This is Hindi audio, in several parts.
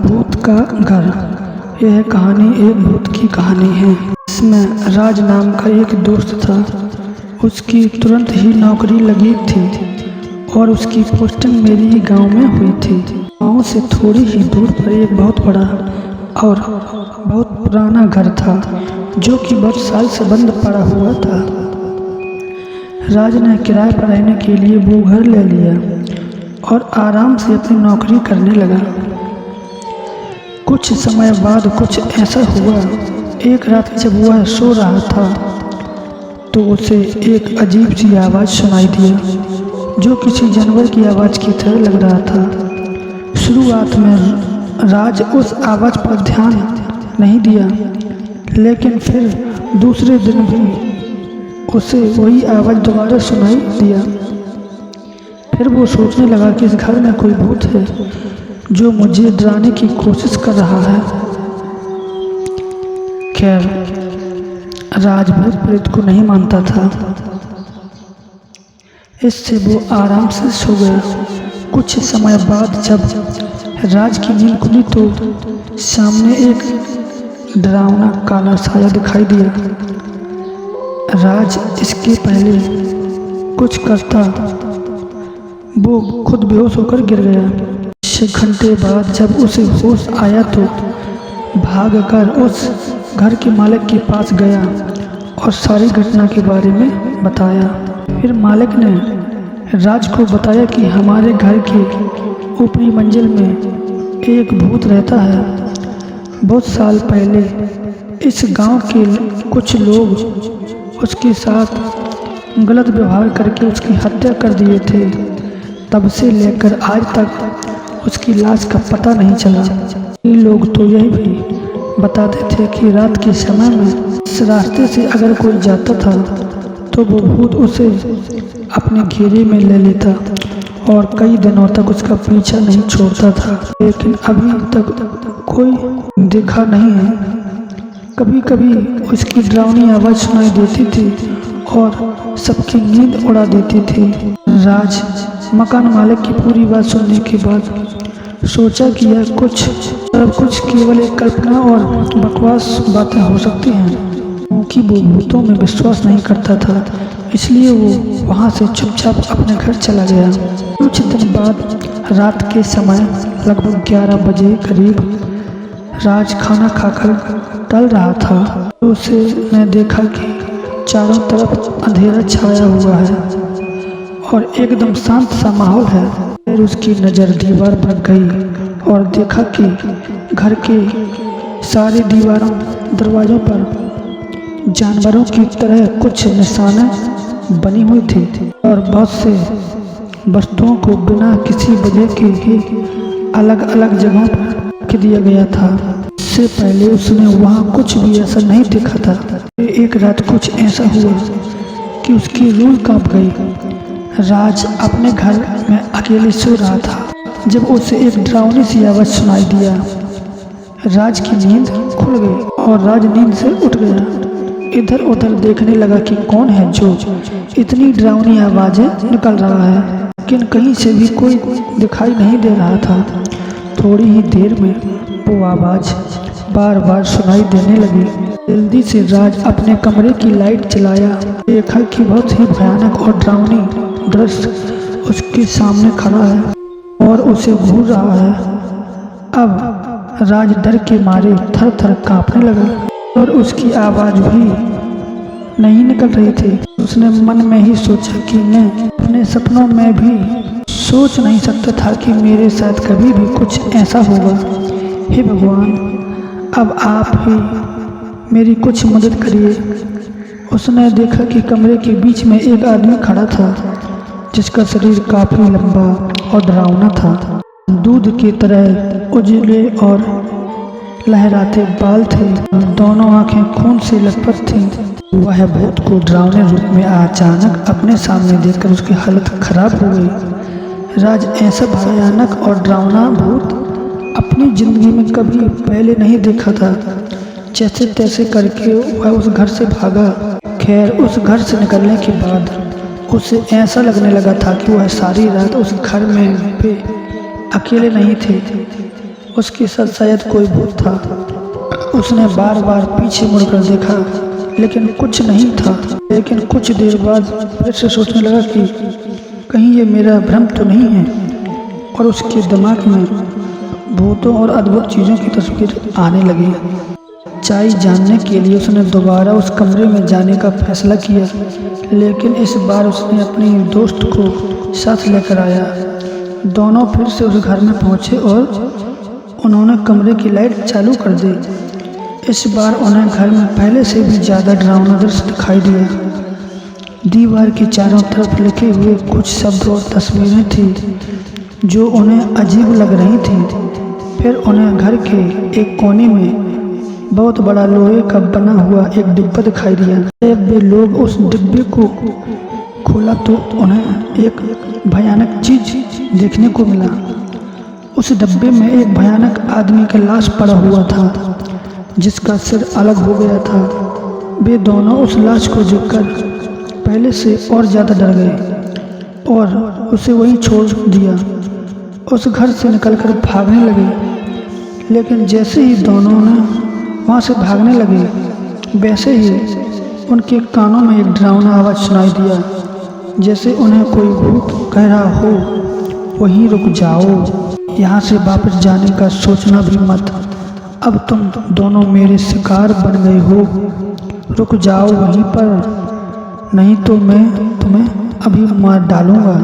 भूत का घर। यह कहानी एक भूत की कहानी है। इसमें राज नाम का एक दोस्त था। उसकी तुरंत ही नौकरी लगी थी और उसकी पोस्टिंग मेरे ही गांव में हुई थी। गांव से थोड़ी ही दूर पर एक बहुत बड़ा और बहुत पुराना घर था जो कि बहुत साल से बंद पड़ा हुआ था। राज ने किराए पर रहने के लिए वो घर ले लिया और आराम से अपनी नौकरी करने लगा। कुछ समय बाद कुछ ऐसा हुआ, एक रात जब वह सो रहा था तो उसे एक अजीब सी आवाज़ सुनाई दिया जो किसी जानवर की आवाज़ की तरह लग रहा था। शुरुआत में राज उस आवाज़ पर ध्यान नहीं दिया, लेकिन फिर दूसरे दिन भी उसे वही आवाज़ दोबारा सुनाई दिया। फिर वो सोचने लगा कि इस घर में कोई भूत है जो मुझे डराने की कोशिश कर रहा है। खैर, राज भूत प्रेत को नहीं मानता था, इससे वो आराम से सो गया। कुछ समय बाद जब राज की नींद खुली तो सामने एक डरावना काला साया दिखाई दिया। राज इसके पहले कुछ करता वो खुद बेहोश होकर गिर गया। कुछ घंटे बाद जब उसे होश आया तो भागकर उस घर के मालिक के पास गया और सारी घटना के बारे में बताया। फिर मालिक ने राज को बताया कि हमारे घर के ऊपरी मंजिल में एक भूत रहता है। बहुत साल पहले इस गांव के कुछ लोग उसके साथ गलत व्यवहार करके उसकी हत्या कर दिए थे। तब से लेकर आज तक उसकी लाश का पता नहीं चला। ये लोग तो यह भी बताते थे कि रात के समय में इस रास्ते से अगर कोई जाता था तो वो भूत उसे अपने घेरे में ले लेता और कई दिनों तक उसका पीछा नहीं छोड़ता था। लेकिन अभी तक कोई देखा नहीं है। कभी कभी उसकी डरावनी आवाज़ सुनाई देती थी और सबकी नींद उड़ा देती थी। राज मकान मालिक की पूरी बात सुनने के बाद सोचा कि यह कुछ केवल एक कल्पना और बकवास बातें हो सकती हैं, क्योंकि वो भूतों में विश्वास नहीं करता था। इसलिए वो वहाँ से चुपचाप अपने घर चला गया। कुछ दिन बाद रात के समय लगभग 11 बजे करीब राज खाना खाकर टल रहा था तो उसने देखा कि चारों तरफ अंधेरा छाया हुआ है और एकदम शांत सा माहौल है। फिर उसकी नज़र दीवार पर गई और देखा कि घर के सारे दीवारों दरवाज़ों पर जानवरों की तरह कुछ निशाने बनी हुई थी और बहुत से वस्तुओं को बिना किसी वजह के ही अलग अलग जगहों पर रख दिया गया था। इससे पहले उसने वहाँ कुछ भी ऐसा नहीं देखा था। एक रात कुछ ऐसा हुआ कि उसकी रूह कांप गई। राज अपने घर में अकेले सो रहा था जब उसे एक डरावनी सी आवाज़ सुनाई दिया। राज की नींद खुल गई और राज नींद से उठ गया। इधर उधर देखने लगा कि कौन है जो इतनी डरावनी आवाज़ें निकल रहा है, लेकिन कहीं से भी कोई दिखाई नहीं दे रहा था। थोड़ी ही देर में वो आवाज़ बार बार सुनाई देने लगी। जल्दी से राज अपने कमरे की लाइट जलाया। देखा कि बहुत ही भयानक और डरावनी दृश्य उसके सामने खड़ा है और उसे घूर रहा है। अब राज डर के मारे थर थर कांपने लगा और उसकी आवाज़ भी नहीं निकल रही थी। उसने मन में ही सोचा कि मैं अपने सपनों में भी सोच नहीं सकता था कि मेरे साथ कभी भी कुछ ऐसा होगा। हे भगवान, अब आप ही मेरी कुछ मदद करिए। उसने देखा कि कमरे के बीच में एक आदमी खड़ा था जिसका शरीर काफ़ी लंबा और डरावना था। दूध की तरह उजले और लहराते बाल थे, दोनों आंखें खून से लथपथ थीं। वह भूत को डरावने रूप में अचानक अपने सामने देखकर उसकी हालत खराब हो गई। राज ऐसा भयानक और डरावना भूत अपनी ज़िंदगी में कभी पहले नहीं देखा था। जैसे तैसे करके वह उस घर से भागा। खैर, उस घर से निकलने के बाद उसे ऐसा लगने लगा था कि वह सारी रात उस घर में पे अकेले नहीं थे। उसके साथ शायद कोई भूत था। उसने बार बार पीछे मुड़कर देखा लेकिन कुछ नहीं था। लेकिन कुछ देर बाद फिर से सोचने लगा कि कहीं ये मेरा भ्रम तो नहीं है, और उसके दिमाग में भूतों और अद्भुत चीज़ों की तस्वीर आने लगी। सच्चाई जानने के लिए उसने दोबारा उस कमरे में जाने का फैसला किया, लेकिन इस बार उसने अपने दोस्त को साथ लेकर आया। दोनों फिर से उस घर में पहुंचे और उन्होंने कमरे की लाइट चालू कर दी। इस बार उन्हें घर में पहले से भी ज़्यादा डरावना दृश्य दिखाई दिया। दीवार के चारों तरफ लिखे हुए कुछ शब्द और तस्वीरें थी जो उन्हें अजीब लग रही थी। फिर उन्हें घर के एक कोने में बहुत बड़ा लोहे का बना हुआ एक डिब्बा दिखाई दिया। जब वे लोग उस डिब्बे को खोला तो उन्हें एक भयानक चीज देखने को मिला। उस डिब्बे में एक भयानक आदमी का लाश पड़ा हुआ था जिसका सिर अलग हो गया था। वे दोनों उस लाश को देखकर पहले से और ज़्यादा डर गए और उसे वहीं छोड़ दिया। उस घर से निकलकर भागने लगे, लेकिन जैसे ही दोनों ने वहाँ से भागने लगे वैसे ही उनके कानों में एक डरावना आवाज़ सुनाई दिया, जैसे उन्हें कोई भूत कह रहा हो, वहीं रुक जाओ, यहाँ से वापस जाने का सोचना भी मत। अब तुम दोनों मेरे शिकार बन गए हो, रुक जाओ वहीं पर, नहीं तो मैं तुम्हें अभी मार डालूँगा।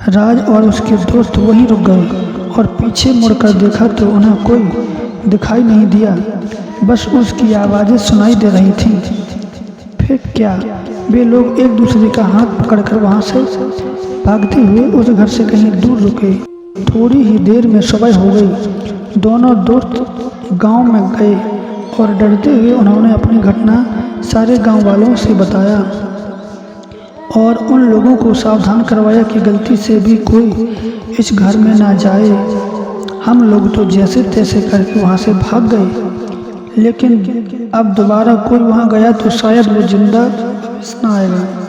राज और उसके दोस्त वहीं रुक गए और पीछे मुड़कर देखा तो उन्हें कोई दिखाई नहीं दिया, बस उसकी आवाज़ें सुनाई दे रही थीं। फिर क्या, वे लोग एक दूसरे का हाथ पकड़कर वहाँ से भागते हुए उस घर से कहीं दूर रुके। थोड़ी ही देर में सुबह हो गई। दोनों दोस्त गांव में गए और डरते हुए उन्होंने अपनी घटना सारे गांव वालों से बताया और उन लोगों को सावधान करवाया कि गलती से भी कोई इस घर में ना जाए। हम लोग तो जैसे तैसे करके वहाँ से भाग गए, लेकिन अब दोबारा कोई वहाँ गया तो शायद वो जिंदा वापस ना आएगा।